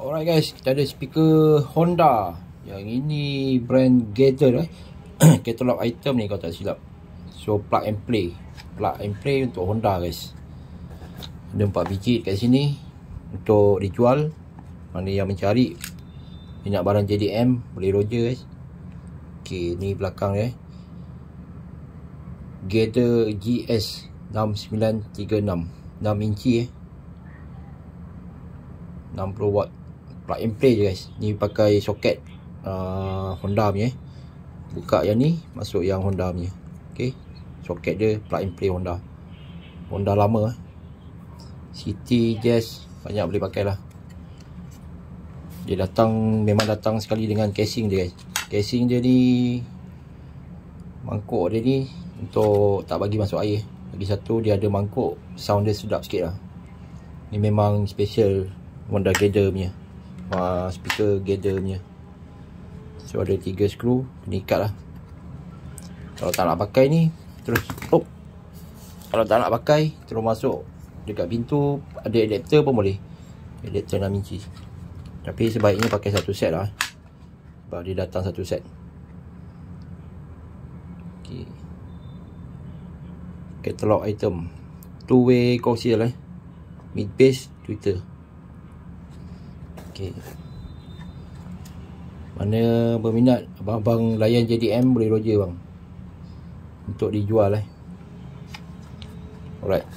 Alright guys, kita ada speaker Honda. Yang ini brand Gather Catalog item ni kalau tak silap. So plug and play. Plug and play untuk Honda guys. Ada 4 biji kat sini untuk dijual. Mana yang mencari minat barang JDM boleh roger guys. Ok, ni belakang dia. Gather GS 6936 6 inci 60 watt. Plug and play je guys. Ni pakai soket Honda punya. Buka yang ni, masuk yang Honda punya. Ok, soket dia plug and play Honda. Honda lama City, Jazz, banyak boleh pakai lah. Dia datang, memang datang sekali dengan casing dia guys. Casing dia ni, mangkuk dia ni untuk tak bagi masuk air. Lagi satu dia ada mangkuk, sound dia sedap sikit lah. Ni memang special Honda Gather punya, speaker Gather punya. So ada 3 skru, kena ikat lah. Kalau tak nak pakai ni, terus kalau tak nak pakai, terus masuk dekat pintu. Ada adapter pun boleh, adapter 6 inci. Tapi sebaiknya pakai satu set lah, sebab dia datang satu set. Okay. Catalog item, 2-way coaxial mid bass tweeter. Okay. Mana berminat abang-abang layan JDM boleh roger bang, untuk dijual Alright.